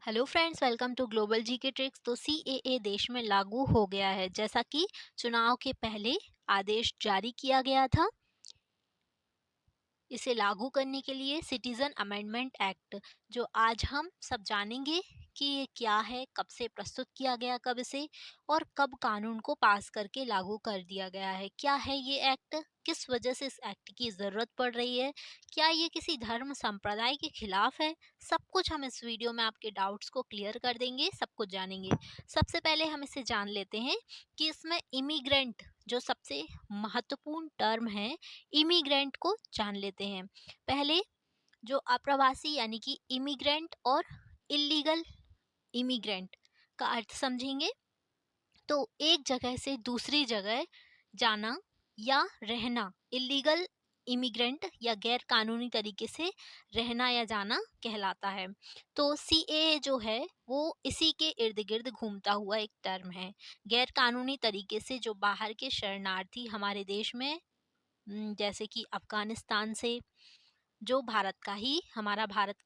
Hello friends, welcome to global GK tricks. तो CAA देश में लागू हो गया है, जैसा कि चुनाव के पहले आदेश जारी किया गया था। इसे लागू करने के लिए सिटीजन अमेंडमेंट एक्ट, जो आज हम सब जानेंगे कि ये क्या है, कब से प्रस्तुत किया गया, कब इसे और कब कानून को पास करके लागू कर दिया गया है। क्या है ये एक्ट, किस वजह से इस एक्ट की ज़रूरत पड़ रही है, क्या ये किसी धर्म संप्रदाय के खिलाफ है, सब कुछ हम इस वीडियो में आपके डाउट्स को क्लियर कर देंगे, सब कुछ जानेंगे। सबसे पहले हम इसे जान लेते हैं कि इसमें इमिग्रेंट, जो सबसे महत्वपूर्ण टर्म है, इमिग्रेंट को जान लेते हैं। पहले जो अप्रवासी यानी कि इमिग्रेंट और इलीगल इमिग्रेंट का अर्थ समझेंगे। तो एक जगह से दूसरी जगह जाना या रहना इलीगल इमिग्रेंट या गैर कानूनी तरीके से रहना या जाना कहलाता है। तो सीएए जो है वो इसी के इर्द गिर्द घूमता हुआ एक टर्म है। गैर कानूनी तरीके से जो बाहर के शरणार्थी हमारे देश में जैसे कि अफ़गानिस्तान से, जो भारत का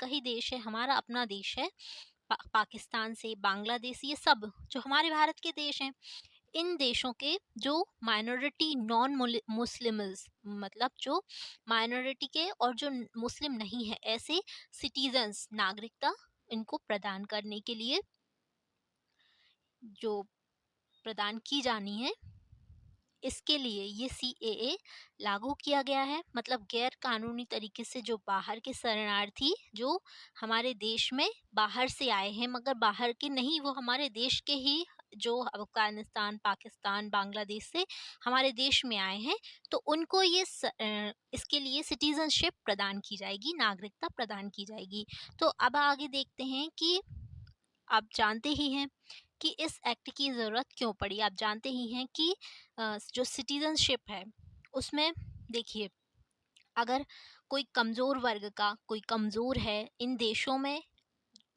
ही देश है, हमारा अपना देश है, पाकिस्तान से, बांग्लादेश, ये सब जो हमारे भारत के देश हैं, इन देशों के जो माइनॉरिटी नॉन मुस्लिम्स, मतलब जो माइनॉरिटी के और जो मुस्लिम नहीं है, ऐसे सिटीजन्स, नागरिकता इनको प्रदान करने के लिए जो प्रदान की जानी है, इसके लिए ये सीएए लागू किया गया है। मतलब गैर कानूनी तरीके से जो बाहर के शरणार्थी जो हमारे देश में बाहर से आए हैं, मगर बाहर के नहीं, वो हमारे देश के ही, जो अफगानिस्तान, पाकिस्तान, बांग्लादेश से हमारे देश में आए हैं, तो उनको इसके लिए सिटीजनशिप प्रदान की जाएगी, नागरिकता प्रदान की जाएगी। तो अब आगे देखते हैं कि आप जानते ही हैं कि इस एक्ट की ज़रूरत क्यों पड़ी। आप जानते ही हैं कि जो सिटीजनशिप है उसमें, देखिए, अगर कोई कमज़ोर वर्ग का, कोई कमज़ोर है इन देशों में,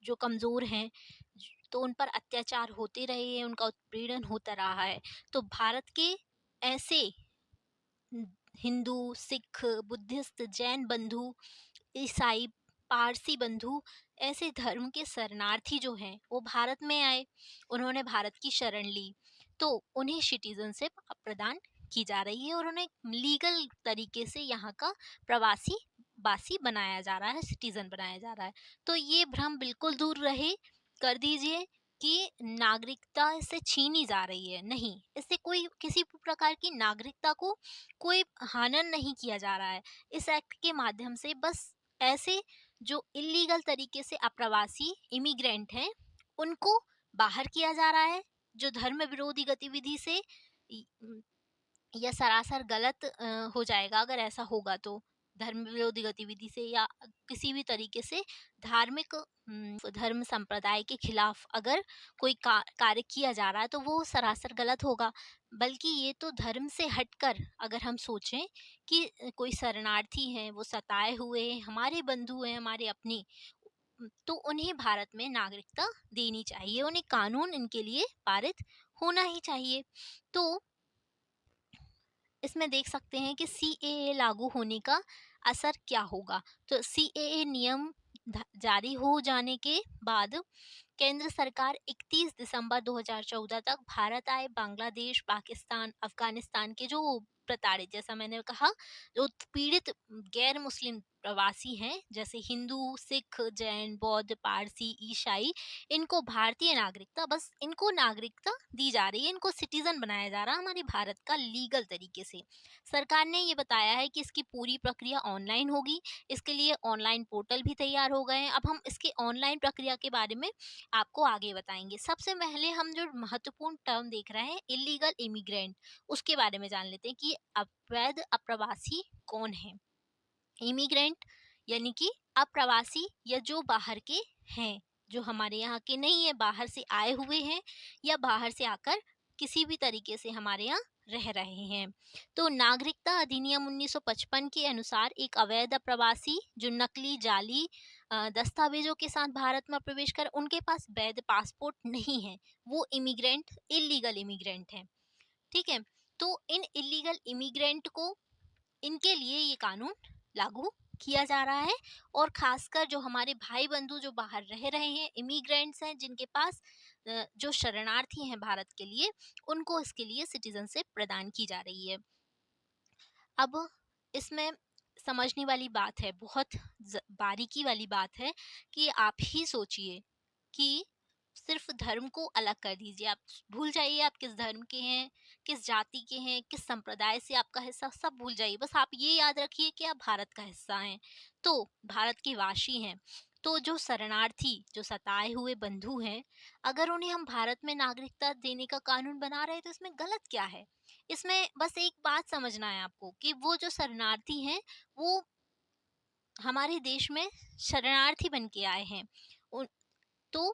जो कमज़ोर हैं, तो उन पर अत्याचार होते रहे हैं, उनका उत्पीड़न होता रहा है। तो भारत के ऐसे हिंदू, सिख, बुद्धिस्ट, जैन बंधु, ईसाई, पारसी बंधु, ऐसे धर्म के शरणार्थी जो हैं वो भारत में आए, उन्होंने भारत की शरण ली, तो उन्हें सिटीजनशिप प्रदान की जा रही है और उन्हें लीगल तरीके से यहाँ का प्रवासी बासी बनाया जा रहा है, सिटीजन बनाया जा रहा है। तो ये भ्रम बिल्कुल दूर रहे, कर दीजिए कि नागरिकता इससे छीनी जा रही है। नहीं, इससे कोई किसी भी प्रकार की नागरिकता को कोई हनन नहीं किया जा रहा है। इस एक्ट के माध्यम से बस ऐसे जो इल्लीगल तरीके से अप्रवासी इमिग्रेंट हैं, उनको बाहर किया जा रहा है। जो धर्म विरोधी गतिविधि से यह सरासर गलत हो जाएगा अगर ऐसा होगा तो। धर्म विरोधी गतिविधि से या किसी भी तरीके से धार्मिक धर्म संप्रदाय के खिलाफ अगर कोई कार्य किया जा रहा है तो वो सरासर गलत होगा। बल्कि ये तो धर्म से हटकर अगर हम सोचें कि कोई शरणार्थी हैं, वो सताए हुए हैं, हमारे बंधु हैं, हमारे अपने, तो उन्हें भारत में नागरिकता देनी चाहिए, उन्हें कानून इनके लिए पारित होना ही चाहिए। तो इसमें देख सकते हैं कि सीएए लागू होने का असर क्या होगा। तो सीएए नियम जारी हो जाने के बाद केंद्र सरकार 31 दिसंबर 2014 तक भारत आए बांग्लादेश, पाकिस्तान, अफगानिस्तान के जो प्रताड़ित, जैसा मैंने कहा, जो पीड़ित गैर मुस्लिम प्रवासी हैं, जैसे हिंदू, सिख, जैन, बौद्ध, पारसी, ईसाई, इनको भारतीय नागरिकता, बस इनको नागरिकता दी जा रही है, इनको सिटीजन बनाया जा रहा है हमारे भारत का लीगल तरीके से। सरकार ने ये बताया है कि इसकी पूरी प्रक्रिया ऑनलाइन होगी। इसके लिए ऑनलाइन पोर्टल भी तैयार हो गए हैं। अब हम इसकी ऑनलाइन प्रक्रिया के बारे में आपको आगे बताएंगे। सबसे पहले हम जो महत्वपूर्ण टर्म देख रहे हैं, इलीगल इमिग्रेंट, उसके बारे में जान लेते हैं कि अवैध अप्रवासी कौन है। इमिग्रेंट यानी कि अप्रवासी, या जो बाहर के हैं, जो हमारे यहाँ के नहीं है, बाहर से आए हुए हैं या बाहर से आकर किसी भी तरीके से हमारे यहाँ रह रहे हैं। तो नागरिकता अधिनियम 1955 के अनुसार एक अवैध प्रवासी जो नकली, जाली दस्तावेजों के साथ भारत में प्रवेश कर, उनके पास वैध पासपोर्ट नहीं है, वो इमिग्रेंट, इलीगल इमिग्रेंट है। ठीक है। तो इन इलीगल इमिग्रेंट को, इनके लिए ये कानून लागू किया जा रहा है, और खासकर जो हमारे भाई बंधु जो बाहर रह रहे हैं, इमिग्रेंट्स हैं, जिनके पास जो शरणार्थी हैं भारत के लिए, उनको इसके लिए सिटीजनशिप प्रदान की जा रही है। अब इसमें समझने वाली बात है, बहुत बारीकी वाली बात है, कि आप ही सोचिए कि सिर्फ धर्म को अलग कर दीजिए, आप भूल जाइए आप किस धर्म के हैं, किस जाति के हैं, किस संप्रदाय से आपका हिस्सा, सब भूल जाइए। बस आप ये याद रखिए कि आप भारत का हिस्सा हैं, तो भारत के वासी हैं। तो जो शरणार्थी, जो सताए हुए बंधु हैं, अगर उन्हें हम भारत में नागरिकता देने का कानून बना रहे हैं, तो इसमें गलत क्या है? इसमें बस एक बात समझना है आपको, कि वो जो शरणार्थी हैं, वो हमारे देश में शरणार्थी बन के आए हैं। उन तो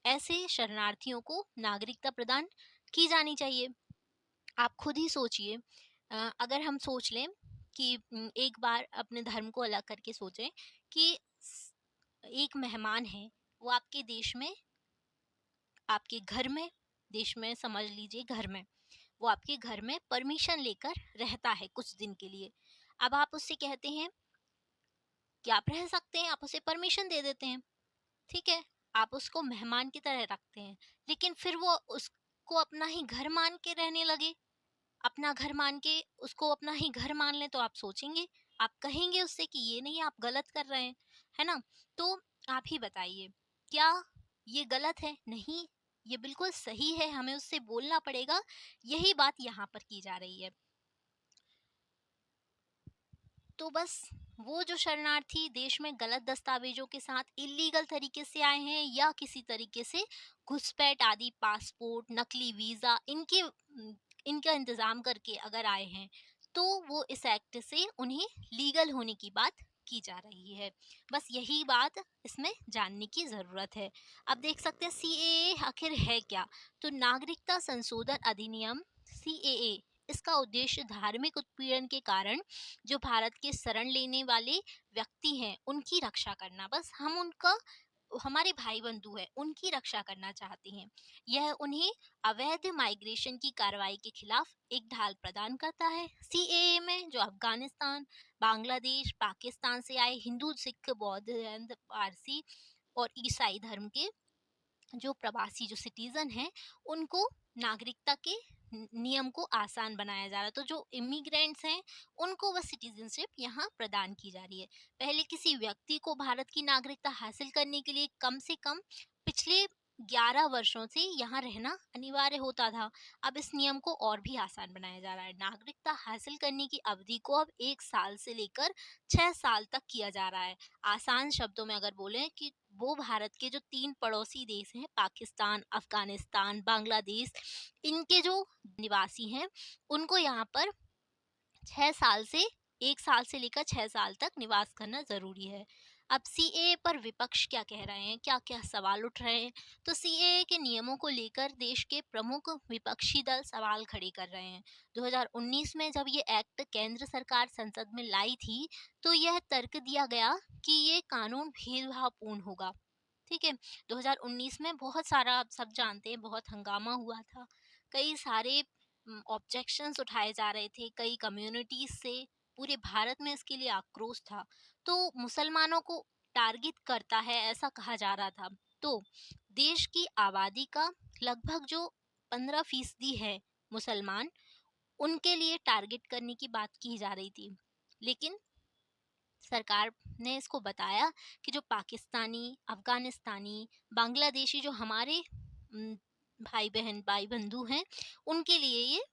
ऐसे शरणार्थियों को नागरिकता प्रदान की जानी चाहिए। आप खुद ही सोचिए, अगर हम सोच लें कि एक बार अपने धर्म को अलग करके सोचें कि एक मेहमान है, वो आपके देश में, आपके घर में, देश में समझ लीजिए घर में, वो आपके घर में परमिशन लेकर रहता है कुछ दिन के लिए। अब आप उससे कहते हैं कि आप रह सकते हैं, आप उसे परमिशन दे देते हैं, ठीक है, आप उसको मेहमान की तरह रखते हैं, लेकिन फिर वो उसको अपना ही घर मान के रहने लगे, अपना घर मान के उसको अपना ही घर मान ले, तो आप सोचेंगे, आप कहेंगे उससे कि ये नहीं, आप गलत कर रहे हैं, है ना? तो आप ही बताइए, क्या ये गलत है? नहीं, ये बिल्कुल सही है, हमें उससे बोलना पड़ेगा। यही बात यहाँ पर की जा रही है। तो बस वो जो शरणार्थी देश में गलत दस्तावेजों के साथ इलीगल तरीके से आए हैं, या किसी तरीके से घुसपैठ आदि, पासपोर्ट, नकली वीजा, इनका इंतजाम करके अगर आए हैं, तो वो इस एक्ट से उन्हें लीगल होने की बात की जा रही है। बस यही बात इसमें जानने की जरूरत है। अब देख सकते हैं सीएए आखिर है क्या। तो नागरिकता संशोधन अधिनियम, सीएए, इसका उद्देश्य धार्मिक उत्पीड़न के कारण जो भारत के शरण लेने वाले व्यक्ति हैं, उनकी रक्षा करना। बस हम उनका, हमारे भाई बंधु हैं, उनकी रक्षा करना चाहते हैं। यह उन्हें अवैध माइग्रेशन की कार्रवाई के खिलाफ एक ढाल प्रदान करता है। सीएए में जो अफगानिस्तान, बांग्लादेश, पाकिस्तान से आए हिंदू, सिख, बौद्ध, जैन, पारसी और ईसाई धर्म के जो प्रवासी, जो सिटीजन हैं, उनको नागरिकता के नियम को आसान बनाया जा रहा है। तो जो इमिग्रेंट्स हैं, उनको बस सिटीजनशिप यहाँ प्रदान की जा रही है। पहले किसी व्यक्ति को भारत की नागरिकता हासिल करने के लिए कम से कम पिछले 11 वर्षों से यहाँ रहना अनिवार्य होता था। अब इस नियम को और भी आसान बनाया जा रहा है। नागरिकता हासिल करने की अवधि को अब 1 साल से लेकर 6 साल तक किया जा रहा है। आसान शब्दों में अगर बोलें, कि वो भारत के जो 3 पड़ोसी देश हैं, पाकिस्तान, अफगानिस्तान, बांग्लादेश, इनके जो निवासी हैं, उनको यहाँ पर 6 साल से 1 साल से लेकर 6 साल तक निवास करना ज़रूरी है। अब सीएए पर विपक्ष क्या कह रहे हैं, क्या-क्या सवाल उठ रहे हैं? तो सीएए के नियमों को लेकर देश के प्रमुख विपक्षी दल सवाल खड़े कर रहे हैं। 2019 में जब ये एक्ट केंद्र सरकार संसद में लाई थी, तो यह तर्क दिया गया कि ये कानून भेदभावपूर्ण होगा। ठीक है? 2019 में बहुत सारा, आप सब जानते हैं, बहुत हंगामा हुआ था। कई सारे ऑब्जेक्शंस उठाए जा रहे थे, कई कम्युनिटीज से, पूरे भारत में इसके लिए आक्रोश था। तो मुसलमानों को टारगेट करता है, ऐसा कहा जा रहा था। तो देश की आबादी का लगभग जो 15% है मुसलमान, उनके लिए टारगेट करने की बात की जा रही थी। लेकिन सरकार ने इसको बताया कि जो पाकिस्तानी, अफगानिस्तानी, बांग्लादेशी जो हमारे भाई बहन, भाई बंधु हैं, उनके लिए ये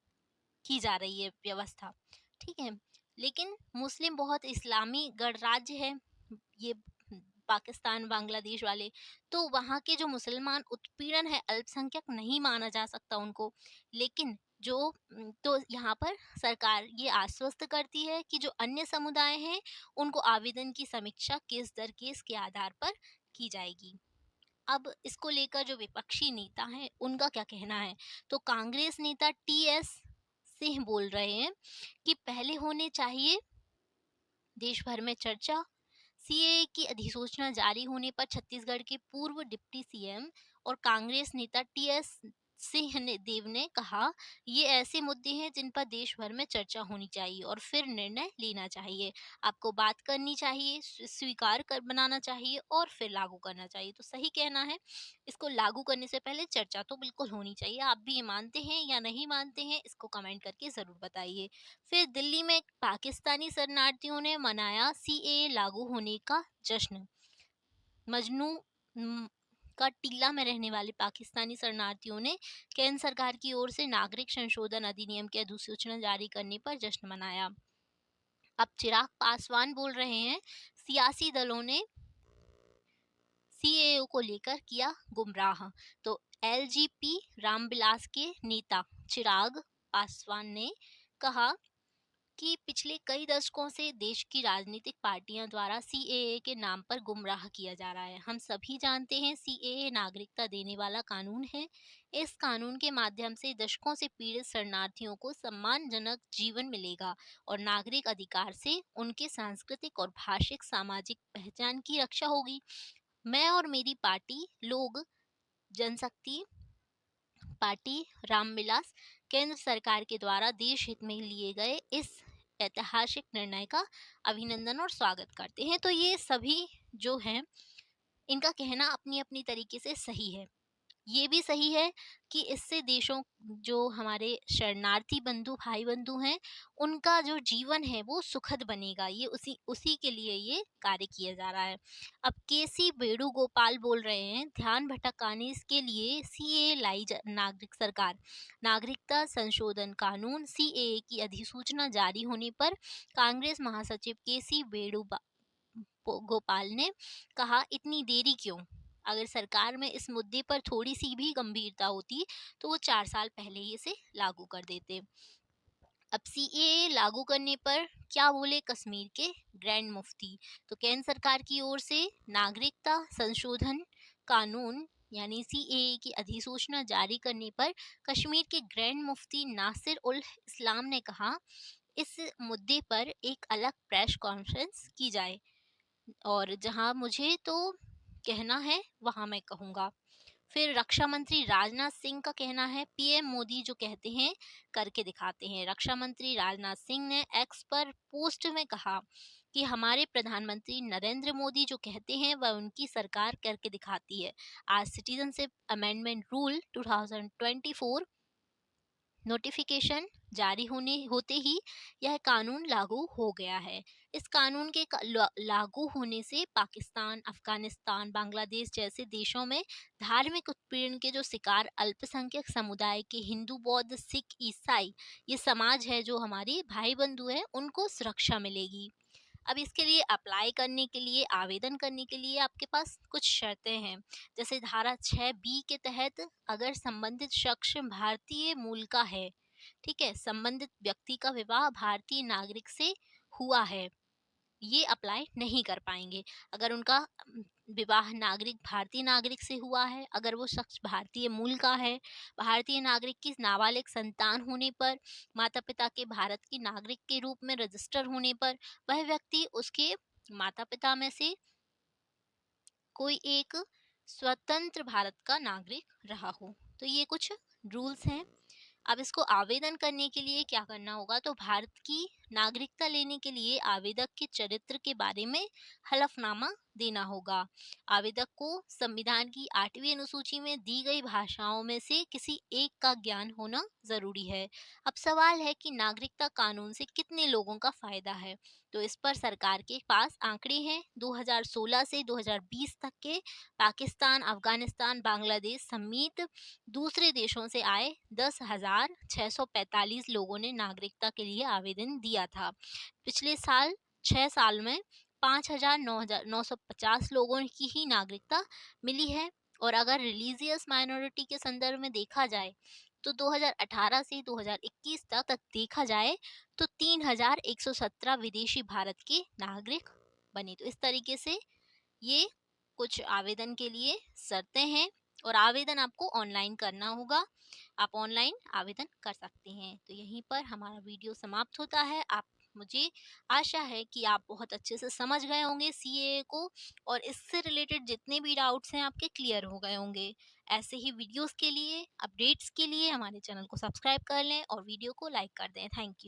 की जा रही है व्यवस्था, ठीक है। लेकिन मुस्लिम बहुत इस्लामी गणराज्य है ये, पाकिस्तान, बांग्लादेश वाले, तो वहाँ के जो मुसलमान उत्पीड़न है, अल्पसंख्यक नहीं माना जा सकता उनको। लेकिन जो तो यहाँ पर सरकार ये आश्वस्त करती है कि जो अन्य समुदाय हैं, उनको आवेदन की समीक्षा केस दर केस के आधार पर की जाएगी। अब इसको लेकर जो विपक्षी नेता हैं, उनका क्या कहना है? तो कांग्रेस नेता टीएस सिंह बोल रहे हैं कि पहले होने चाहिए देश भर में चर्चा। सीएए की अधिसूचना जारी होने पर छत्तीसगढ़ के पूर्व डिप्टी सीएम और कांग्रेस नेता टीएस देव ने कहा, ये ऐसे मुद्दे हैं जिन पर देश भर में चर्चा होनी चाहिए और फिर निर्णय लेना चाहिए। आपको बात करनी चाहिए, स्वीकार कर बनाना चाहिए और फिर लागू करना चाहिए। तो सही कहना है, इसको लागू करने से पहले चर्चा तो बिल्कुल होनी चाहिए। आप भी ये मानते हैं या नहीं मानते हैं, इसको कमेंट करके ज़रूर बताइए। फिर दिल्ली में पाकिस्तानी शरणार्थियों ने मनाया सीएए लागू होने का जश्न। मजनू न, का टीला में रहने वाले पाकिस्तानी शरणार्थियों ने केंद्र सरकार की ओर से नागरिक संशोधन अधिनियम की अधिसूचना जारी करने पर जश्न मनाया। अब चिराग पासवान बोल रहे हैं, सियासी दलों ने सीएए को लेकर किया गुमराह। तो एलजीपी रामविलास के नेता चिराग पासवान ने कहा कि पिछले कई दशकों से देश की राजनीतिक पार्टियां द्वारा सीएए के नाम पर गुमराह किया जा रहा है। हम सभी जानते हैं, सीएए नागरिकता देने वाला कानून है। इस कानून के माध्यम से दशकों से पीड़ित शरणार्थियों को सम्मानजनक जीवन मिलेगा और नागरिक अधिकार से उनके सांस्कृतिक और भाषिक सामाजिक पहचान की रक्षा होगी। मैं और मेरी पार्टी लोक जनशक्ति पार्टी रामविलास केंद्र सरकार के द्वारा देश हित में लिए गए इस ऐतिहासिक निर्णय का अभिनंदन और स्वागत करते हैं। तो ये सभी जो हैं, इनका कहना अपनी अपनी तरीके से सही है। ये भी सही है कि इससे देशों, जो हमारे शरणार्थी बंधु भाई बंधु हैं, उनका जो जीवन है वो सुखद बनेगा। ये उसी उसी के लिए ये कार्य किया जा रहा है। अब केसी वेणुगोपाल बोल रहे हैं, ध्यान भटकाने के लिए सीएए नागरिक सरकार। नागरिकता संशोधन कानून सीएए की अधिसूचना जारी होने पर कांग्रेस महासचिव केसी गोपाल ने कहा, इतनी देरी क्यों? अगर सरकार में इस मुद्दे पर थोड़ी सी भी गंभीरता होती तो वो 4 साल पहले ही इसे लागू कर देते। अब सीएए लागू करने पर क्या बोले कश्मीर के ग्रैंड मुफ्ती। तो केंद्र सरकार की ओर से नागरिकता संशोधन कानून यानी सीएए की अधिसूचना जारी करने पर कश्मीर के ग्रैंड मुफ्ती नासिर उल इस्लाम ने कहा, इस मुद्दे पर एक अलग प्रेस कॉन्फ्रेंस की जाए और जहां मुझे तो कहना है वहां मैं कहूंगा। फिर रक्षा मंत्री राजनाथ सिंह का कहना है, पीएम मोदी जो कहते हैं करके दिखाते हैं। रक्षा मंत्री राजनाथ सिंह ने एक्स पर पोस्ट में कहा कि हमारे प्रधानमंत्री नरेंद्र मोदी जो कहते हैं वह उनकी सरकार करके दिखाती है। आज सिटीजनशिप अमेंडमेंट रूल 2024 नोटिफिकेशन जारी होते ही यह कानून लागू हो गया है। इस कानून के लागू होने से पाकिस्तान, अफगानिस्तान, बांग्लादेश जैसे देशों में धार्मिक उत्पीड़न के जो शिकार अल्पसंख्यक समुदाय के हिंदू, बौद्ध, सिख, ईसाई, ये समाज है जो हमारे भाई बंधु हैं, उनको सुरक्षा मिलेगी। अब इसके लिए अप्लाई करने के लिए, आवेदन करने के लिए आपके पास कुछ शर्तें हैं। जैसे धारा 6 बी के तहत अगर संबंधित शख्स भारतीय मूल का है, ठीक है, संबंधित व्यक्ति का विवाह भारतीय नागरिक से हुआ है, ये अप्लाई नहीं कर पाएंगे। अगर उनका विवाह भारतीय नागरिक से हुआ है, अगर वो शख्स भारतीय मूल का है, भारतीय नागरिक की नाबालिग संतान होने पर, माता पिता के भारत की नागरिक के रूप में रजिस्टर होने पर, वह व्यक्ति उसके माता पिता में से कोई एक स्वतंत्र भारत का नागरिक रहा हो। तो ये कुछ रूल्स हैं। अब इसको आवेदन करने के लिए क्या करना होगा, तो भारत की नागरिकता लेने के लिए आवेदक के चरित्र के बारे में हलफनामा देना होगा। आवेदक को संविधान की 8वीं अनुसूची में दी गई भाषाओं में से किसी एक का ज्ञान होना जरूरी है। अब सवाल है कि नागरिकता कानून से कितने लोगों का फायदा है, तो इस पर सरकार के पास आंकड़े हैं। 2016 से 2020 तक के पाकिस्तान, अफगानिस्तान, बांग्लादेश समेत दूसरे देशों से आए 10,645 लोगों ने नागरिकता के लिए आवेदन दिया था। पिछले साल 6 साल में 5,950 लोगों की ही नागरिकता मिली है। और अगर रिलीजियस माइनॉरिटी के संदर्भ में देखा जाए तो 2018 से 2021 तक देखा जाए तो 3,117 विदेशी भारत के नागरिक बने। तो इस तरीके से ये कुछ आवेदन के लिए शर्तें हैं और आवेदन आपको ऑनलाइन करना होगा। आप ऑनलाइन आवेदन कर सकते हैं। तो यहीं पर हमारा वीडियो समाप्त होता है। आप मुझे आशा है कि आप बहुत अच्छे से समझ गए होंगे सीएए को और इससे रिलेटेड जितने भी डाउट्स हैं आपके क्लियर हो गए होंगे। ऐसे ही वीडियोस के लिए, अपडेट्स के लिए हमारे चैनल को सब्सक्राइब कर लें और वीडियो को लाइक कर दें। Thank you.